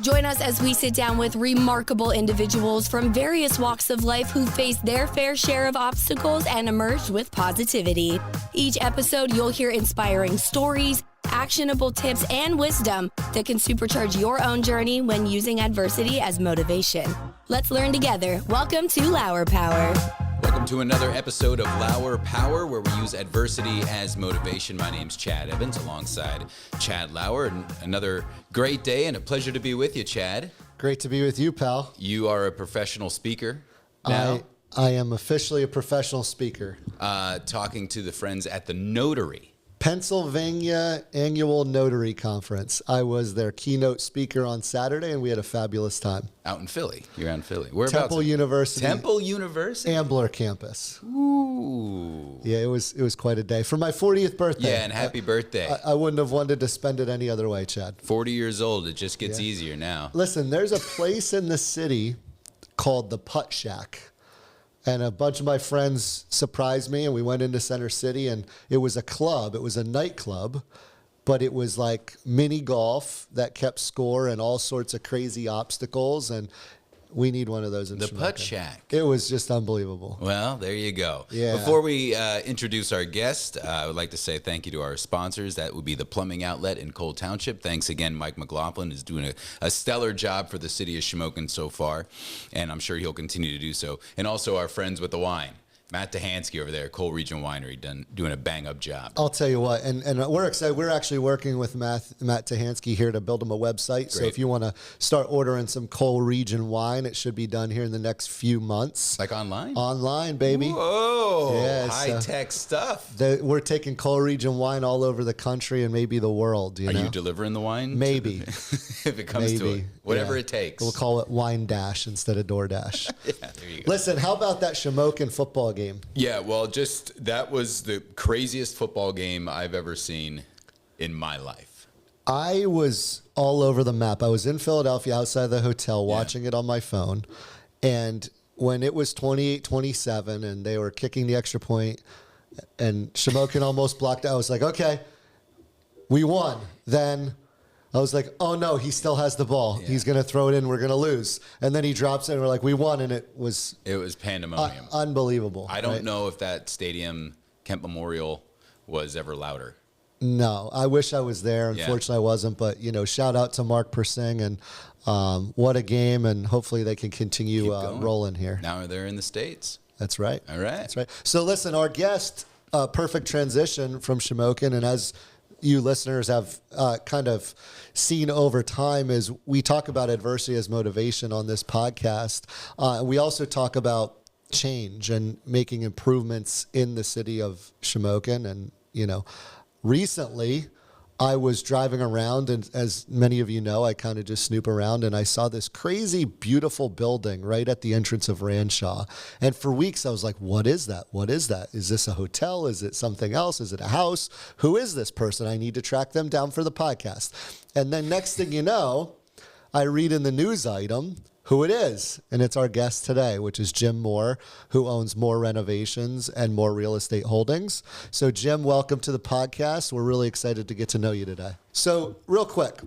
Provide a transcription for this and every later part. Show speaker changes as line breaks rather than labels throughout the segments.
Join us as we sit down with remarkable individuals from various walks of life who faced their fair share of obstacles and emerged with positivity. Each episode, you'll hear inspiring stories, actionable tips, and wisdom that can supercharge your own journey when using adversity as motivation. Let's learn together. Welcome to Lauer Power.
Welcome to another episode of Lauer Power, where we use adversity as motivation. My name's Chad Evans, alongside Chad Lauer. And another great day and a pleasure to be with you, Chad.
Great to be with you, pal.
You are a professional speaker now.
I am officially a professional speaker.
Talking to the friends at the Notary.
Pennsylvania Annual Notary Conference. I was their keynote speaker on Saturday, and we had a fabulous time.
Out in Philly. You're out in Philly. Whereabouts?
Temple University.
Temple University?
Ambler campus.
Ooh.
Yeah, it was quite a day. For my 40th birthday.
Yeah, and happy birthday.
I wouldn't have wanted to spend it any other way, Chad.
40 years old. It just gets easier now.
Listen, there's a place in the city called the Putt Shack. And a bunch of my friends surprised me, and we went into Center City, and it was a club. It was a nightclub, but it was like mini golf that kept score and all sorts of crazy obstacles, and we need one of those in
The
Shamokin.
Putt Shack.
It was just unbelievable.
Well, there you go.
Yeah.
Before we introduce our guest, I would like to say thank you to our sponsors. That would be the Plumbing Outlet in Cole Township. Thanks again, Mike McLaughlin is doing a stellar job for the city of Shamokin so far, and I'm sure he'll continue to do so. And also our friends with the wine. Matt Tahansky over there at Cole Region Winery doing a bang-up job.
I'll tell you what, and we're excited. We're actually working with Matt Tahansky here to build him a website. So if you want to start ordering some Cole Region wine, it should be done here in the next few months.
Like online?
Online, baby.
Whoa,
Yeah,
high-tech stuff.
We're taking Cole Region wine all over the country and maybe the world.
Are you delivering the wine?
Maybe.
If it comes to it. Whatever it takes.
We'll call it Wine Dash instead of DoorDash.
Yeah, there you go.
Listen, how about that Shamokin football game?
Yeah, well, that was the craziest football game I've ever seen in my life.
I was all over the map. I was in Philadelphia outside the hotel watching it on my phone. And when it was 28-27 and they were kicking the extra point and Shamokin almost blocked out, I was like, okay, we won. Then I was like, oh no, he still has the ball. Yeah. He's going to throw it in. We're going to lose. And then he drops it and we're like, we won. And it was
pandemonium.
Unbelievable.
I don't know if that stadium, Kent Memorial, was ever louder.
No, I wish I was there. Unfortunately, I wasn't. But, shout out to Mark Persing and what a game. And hopefully they can continue rolling here.
Now they're in the States.
That's right.
All right.
That's right. So listen, our guest, perfect transition from Shamokin. And as you listeners have kind of seen over time, is we talk about adversity as motivation on this podcast. We also talk about change and making improvements in the city of Shamokin. And, recently I was driving around, and as many of you know, I kind of just snoop around, and I saw this crazy, beautiful building right at the entrance of Ranshaw. And for weeks, I was like, what is that? What is that? Is this a hotel? Is it something else? Is it a house? Who is this person? I need to track them down for the podcast. And then next thing you know, I read in the news item who it is. And it's our guest today, which is Jim Moore, who owns Moore Renovations and Moore Real Estate Holdings. So Jim, welcome to the podcast. We're really excited to get to know you today. So real quick,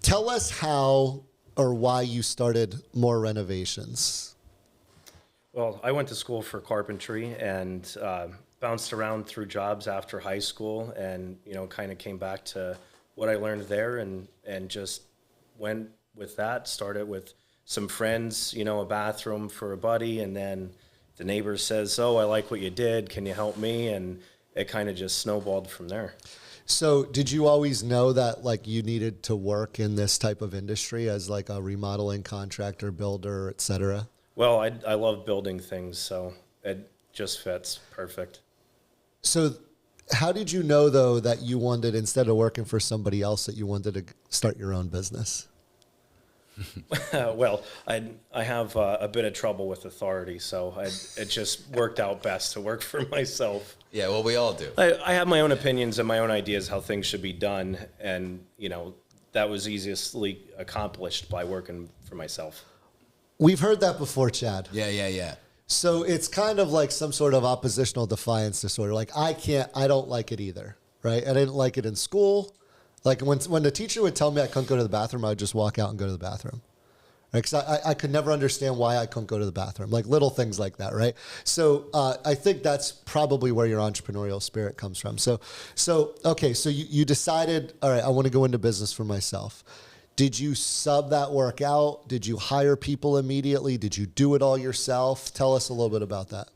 tell us how or why you started Moore Renovations.
Well, I went to school for carpentry and bounced around through jobs after high school, and kind of came back to what I learned there, and just went with that. Started with some friends, a bathroom for a buddy, and then the neighbor says, oh, I like what you did, can you help me? And it kind of just snowballed from there.
So did you always know that you needed to work in this type of industry as a remodeling contractor, builder, et cetera?
Well, I love building things, so it just fits perfect.
So how did you know, though, that you wanted, instead of working for somebody else, that you wanted to start your own business?
Well, I have a bit of trouble with authority, so it just worked out best to work for myself.
Yeah, well, we all do.
I have my own opinions and my own ideas how things should be done, and that was easily accomplished by working for myself.
We've heard that before, Chad.
Yeah.
So it's kind of like some sort of oppositional defiance disorder. I don't like it either, right? I didn't like it in school. Like when the teacher would tell me I couldn't go to the bathroom, I would just walk out and go to the bathroom. Right? 'Cause I could never understand why I couldn't go to the bathroom, like little things like that, right? So I think that's probably where your entrepreneurial spirit comes from. So okay, so you decided, all right, I want to go into business for myself. Did you sub that work out? Did you hire people immediately? Did you do it all yourself? Tell us a little bit about that.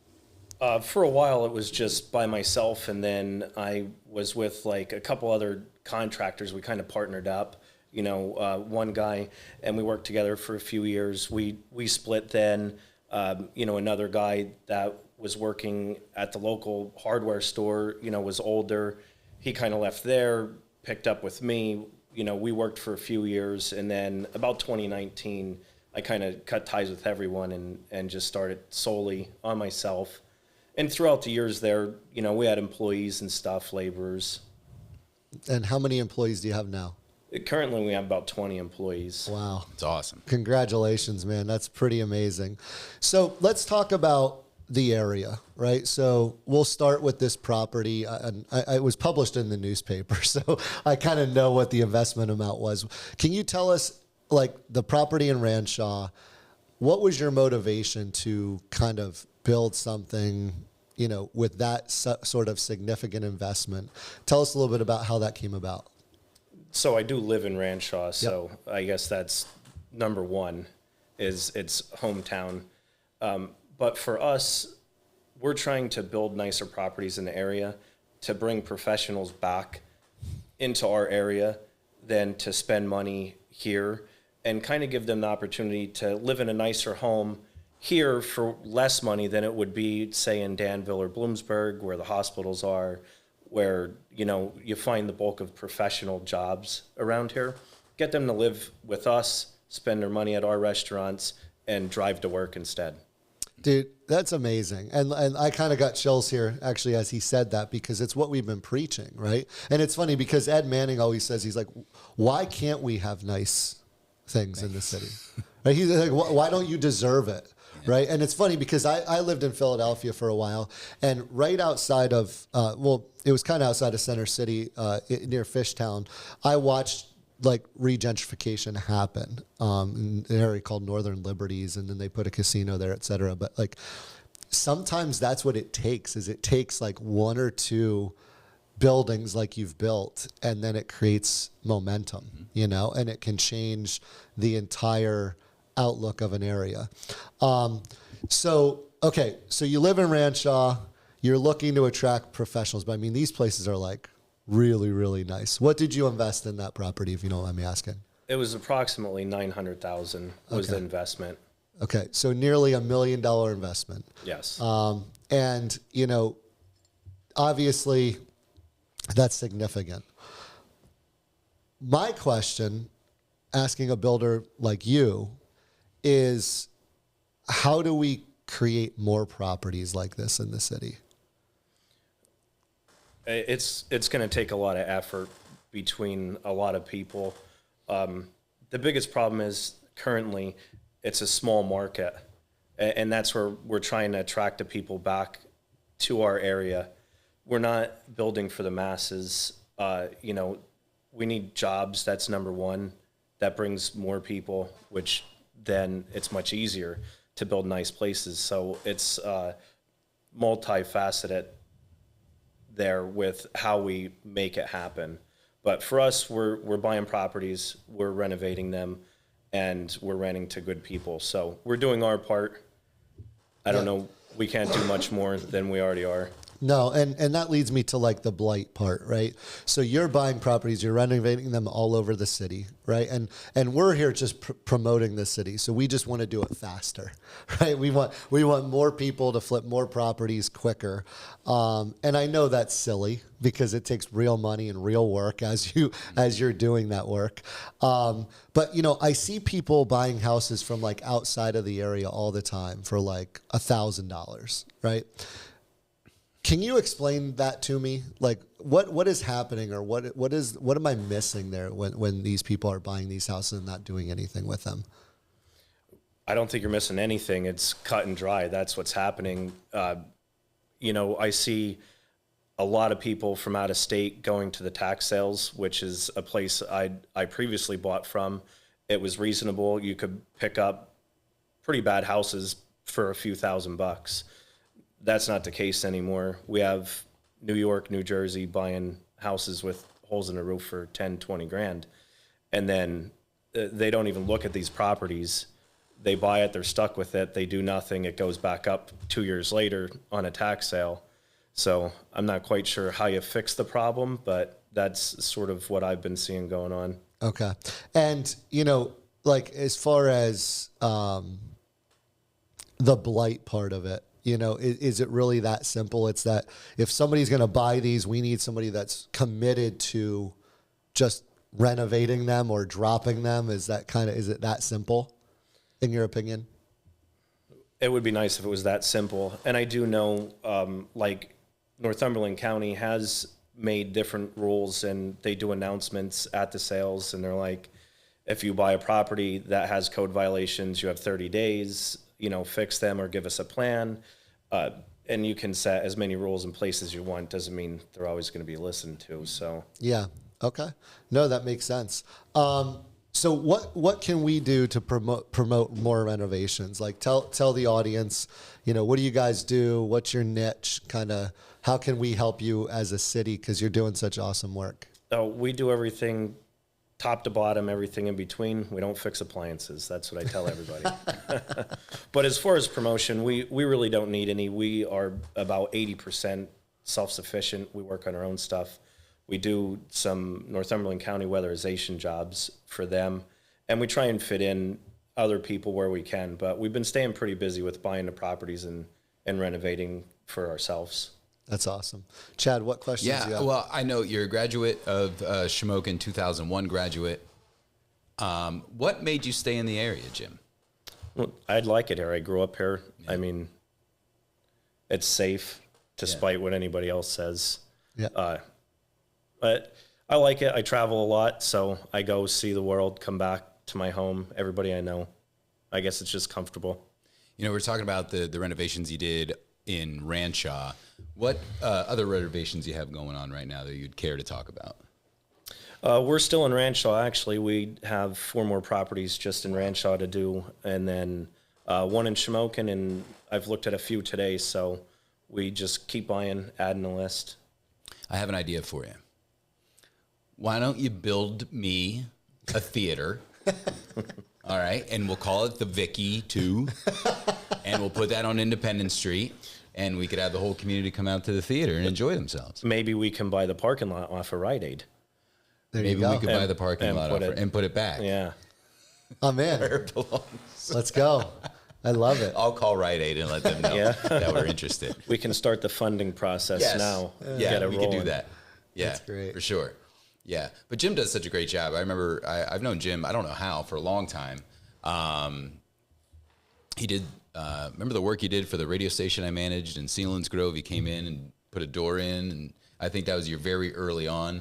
For a while, it was just by myself, and then I was with like a couple other contractors. We kind of partnered up, one guy, and we worked together for a few years. We split then, another guy that was working at the local hardware store, was older. He kind of left there, picked up with me. We worked for a few years, and then about 2019, I kind of cut ties with everyone and just started solely on myself. And throughout the years there, we had employees and stuff, laborers.
And how many employees do you have now?
Currently, we have about 20 employees.
Wow.
It's awesome.
Congratulations, man. That's pretty amazing. So let's talk about the area, right? So we'll start with this property. It was published in the newspaper, so I kind of know what the investment amount was. Can you tell us, like, the property in Ranshaw, what was your motivation to kind of build something, with that sort of significant investment? Tell us a little bit about how that came about.
So I do live in Ranshaw, so I guess that's number one, is its hometown. But for us, we're trying to build nicer properties in the area to bring professionals back into our area than to spend money here, and kind of give them the opportunity to live in a nicer home here for less money than it would be, say, in Danville or Bloomsburg, where the hospitals are, where, you find the bulk of professional jobs around here. Get them to live with us, spend their money at our restaurants, and drive to work instead.
Dude, that's amazing. And I kind of got chills here, actually, as he said that, because it's what we've been preaching, right? And it's funny because Ed Manning always says, he's like, why can't we have nice things in the city? Right? He's like, why don't you deserve it? Right. And it's funny because I lived in Philadelphia for a while, and right outside of, it was kind of outside of Center City, near Fishtown, I watched like regentrification happen in an area called Northern Liberties, and then they put a casino there, et cetera. But like sometimes that's what it takes, is it takes like one or two buildings like you've built, and then it creates momentum, and it can change the entire outlook of an area. So you live in Ranshaw, you're looking to attract professionals, but I mean, these places are like really, really nice. What did you invest in that property, if you don't mind me asking?
It was approximately $900,000 was the investment.
Okay. So nearly $1 million investment.
Yes.
And obviously that's significant. My question, asking a builder like you, is how do we create more properties like this in the city?
It's going to take a lot of effort between a lot of people. The biggest problem is currently it's a small market, and that's where we're trying to attract the people back to our area. We're not building for the masses. We need jobs. That's number one. That brings more people, which then it's much easier to build nice places. So it's multifaceted there with how we make it happen. But for us, we're buying properties, we're renovating them, and we're renting to good people. So we're doing our part. I don't know, we can't do much more than we already are.
No, and that leads me to like the blight part, right? So you're buying properties, you're renovating them all over the city, right? And we're here just promoting the city, so we just want to do it faster, right? We want more people to flip more properties quicker, and I know that's silly because it takes real money and real work as you're doing that work. But I see people buying houses from like outside of the area all the time for like $1,000, right? Can you explain that to me? Like what is happening, or what am I missing there when these people are buying these houses and not doing anything with them?
I don't think you're missing anything. It's cut and dry. That's what's happening. I see a lot of people from out of state going to the tax sales, which is a place I previously bought from. It was reasonable. You could pick up pretty bad houses for a few $1,000s. That's not the case anymore. We have New York, New Jersey buying houses with holes in the roof for 10, 20 grand. And then they don't even look at these properties. They buy it, they're stuck with it, they do nothing, it goes back up 2 years later on a tax sale. So I'm not quite sure how you fix the problem, but that's sort of what I've been seeing going on.
Okay. And, like as far as the blight part of it, is it really that simple? It's that if somebody's going to buy these, we need somebody that's committed to just renovating them or dropping them. Is it that simple in your opinion?
It would be nice if it was that simple. And I do know, like Northumberland County has made different rules, and they do announcements at the sales, and they're like, if you buy a property that has code violations, you have 30 days, fix them or give us a plan. And you can set as many rules in place as you want. Doesn't mean they're always going to be listened to. So
yeah. Okay. No, that makes sense. So what can we do to promote more renovations? Like tell the audience, what do you guys do? What's your niche? Kind of how can we help you as a city? Because you're doing such awesome work.
We do everything top to bottom, everything in between. We don't fix appliances. That's what I tell everybody. But as far as promotion, we really don't need any. We are about 80% self-sufficient. We work on our own stuff. We do some Northumberland County weatherization jobs for them, and we try and fit in other people where we can. But we've been staying pretty busy with buying the properties and renovating for ourselves.
That's awesome. Chad, what questions do you have?
Well, I know you're a graduate of Shamokin, 2001 graduate. What made you stay in the area, Jim?
Well, I'd like it here. I grew up here. Yeah. I mean, it's safe, despite what anybody else says.
Yeah.
But I like it. I travel a lot, so I go see the world, come back to my home, everybody I know. I guess it's just comfortable.
We're talking about the renovations you did in Ranshaw. What other renovations you have going on right now that you'd care to talk about?
We're still in Ranshaw, actually. We have 4 more properties just in Ranshaw to do, and then one in Shamokin, and I've looked at a few today, so we just keep buying, adding the list.
I have an idea for you. Why don't you build me a theater? All right. And we'll call it the Vicky 2. And we'll put that on Independence Street. And we could have the whole community come out to the theater and enjoy themselves.
Maybe we can buy the parking lot off of Rite Aid.
Maybe we could buy the parking lot and put it back.
Yeah.
I'm in.
Where it belongs.
Let's go. I love it.
I'll call Rite Aid and let them know that we're interested.
We can start the funding process now.
Yeah, we can do that. Yeah,
that's great.
For sure. Yeah, but Jim does such a great job. I remember I've known Jim, I don't know how, for a long time. He did, remember the work he did for the radio station I managed in Sealands Grove? He came in and put a door in, and I think that was your very early on.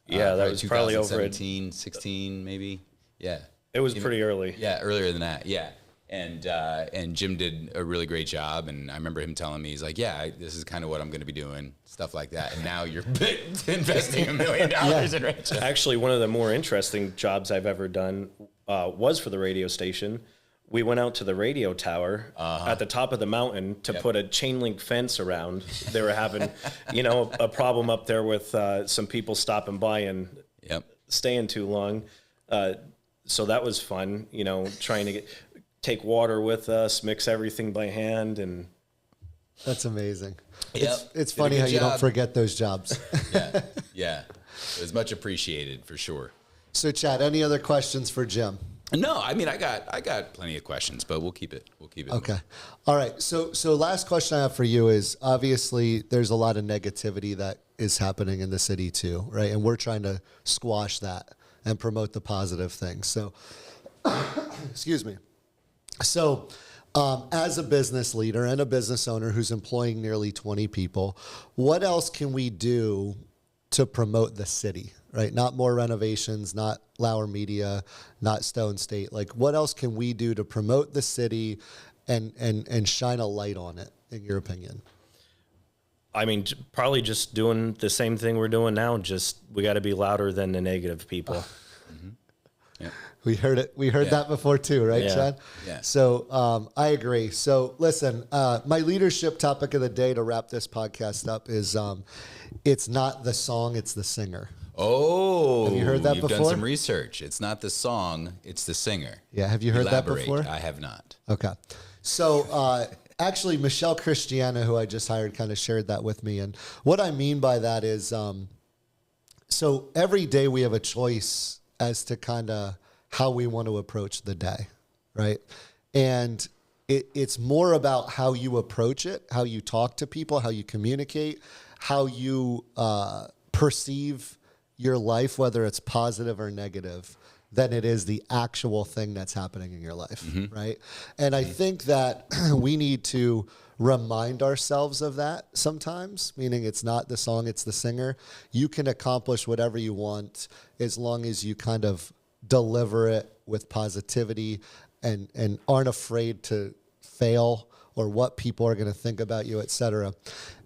Yeah, that was probably over
2017, 16 maybe. Yeah.
It was pretty early.
Yeah, earlier than that, yeah. And Jim did a really great job, and I remember him telling me, he's like, this is kind of what I'm going to be doing, stuff like that. And now you're investing $1 million in Rancho.
Actually, one of the more interesting jobs I've ever done was for the radio station. We went out to the radio tower at the top of the mountain to put a chain link fence around. They were having, a problem up there with some people stopping by and staying too long. So that was fun, trying to take water with us, mix everything by hand, and
that's amazing.
Yep.
It's funny how you don't forget those jobs.
Yeah. It was much appreciated for sure.
So, Chad, any other questions for Jim?
No, I mean I got plenty of questions, but we'll keep it.
Okay.
Moving.
All right. So last question I have for you is, obviously there's a lot of negativity that is happening in the city too, right? And we're trying to squash that and promote the positive things. So, excuse me. So, as a business leader and a business owner who's employing nearly 20 people, what else can we do to promote the city, right? Not more renovations, not Lauer Media, not Stone State. Like, what else can we do to promote the city and shine a light on it, in your opinion?
I mean, probably just doing the same thing we're doing now. Just we got to be louder than the negative people.
Yeah.
We heard it. We heard that before too, right,
Yeah.
Chad?
Yeah.
So I agree. So listen, my leadership topic of the day to wrap this podcast up is it's not the song, it's the singer.
Oh,
Have you heard that
you've
before?
done some research. It's not the song, it's the singer.
Yeah, have you heard
Elaborate.
that before?
I have not.
Okay. So actually, Michelle Christiana, who I just hired, kind of shared that with me. And what I mean by that is, so every day we have a choice as to kind of how we want to approach the day, right? And it's more about how you approach it, how you talk to people, how you communicate, how you perceive your life, whether it's positive or negative, than it is the actual thing that's happening in your life, right? And I think that we need to remind ourselves of that sometimes, meaning it's not the song, it's the singer. You can accomplish whatever you want as long as you kind of deliver it with positivity and aren't afraid to fail or what people are going to think about you, et cetera.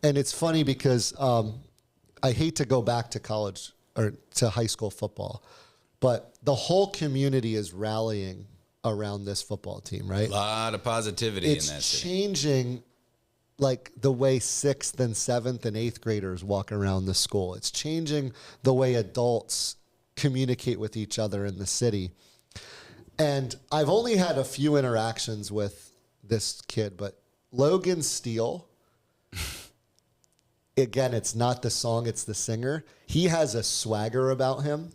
And it's funny because I hate to go back to college or to high school football, but the whole community is rallying around this football team, right?
A lot of positivity in that
It's
city.
changing like the way 6th and 7th and 8th graders walk around the school. It's changing the way adults communicate with each other in the city. And I've only had a few interactions with this kid, but Logan Steele, again, it's not the song, it's the singer. He has a swagger about him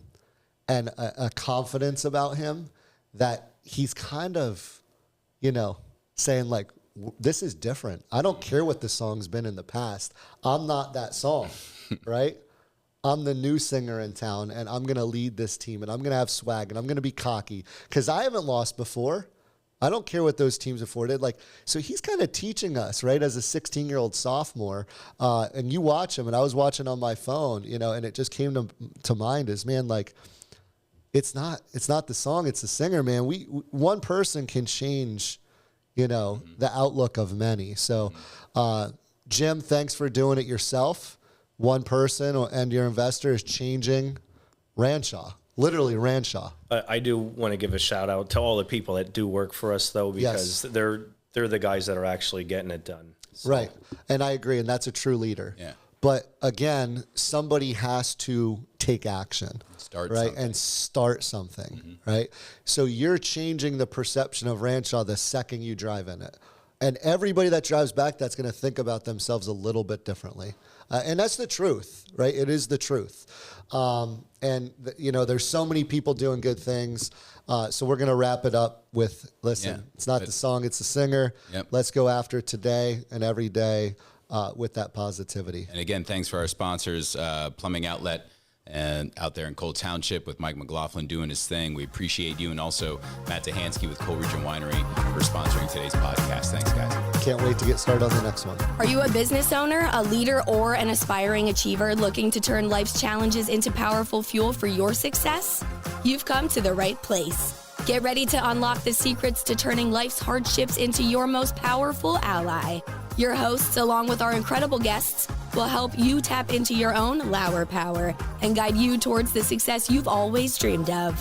and a confidence about him that he's kind of, saying like, this is different. I don't care what the song's been in the past. I'm not that song, right? I'm the new singer in town, and I'm going to lead this team, and I'm going to have swag, and I'm going to be cocky because I haven't lost before. I don't care what those teams before did. So he's kind of teaching us, right, as a 16-year-old sophomore. And you watch him, and I was watching on my phone, and it just came to mind as, man, like, it's not the song, it's the singer, man. One person can change, the outlook of many. So, Jim, thanks for doing it yourself. One person and your investor is changing Ranshaw, literally Ranshaw.
I do want to give a shout out to all the people that do work for us, though, because they're the guys that are actually getting it done. So.
Right. And I agree. And that's a true leader.
Yeah.
But again, somebody has to take action.
Start
right?
something.
And start something, right? So you're changing the perception of Ranshaw the second you drive in it. And everybody that drives back, that's going to think about themselves a little bit differently. And that's the truth, right? It is the truth. There's so many people doing good things. So we're going to wrap it up with, listen, it's not the song, it's the singer.
Yep.
Let's go after today and every day with that positivity.
And again, thanks for our sponsors, Plumbing Outlet, and out there in Cole Township with Mike McLaughlin doing his thing. We appreciate you. And also Matt Tahansky with Cole Region Winery for sponsoring today's podcast. Thanks, guys.
Can't wait to get started on the next one.
Are you a business owner, a leader, or an aspiring achiever looking to turn life's challenges into powerful fuel for your success? You've come to the right place. Get ready to unlock the secrets to turning life's hardships into your most powerful ally. Your hosts, along with our incredible guests, will help you tap into your own Lauer power and guide you towards the success you've always dreamed of.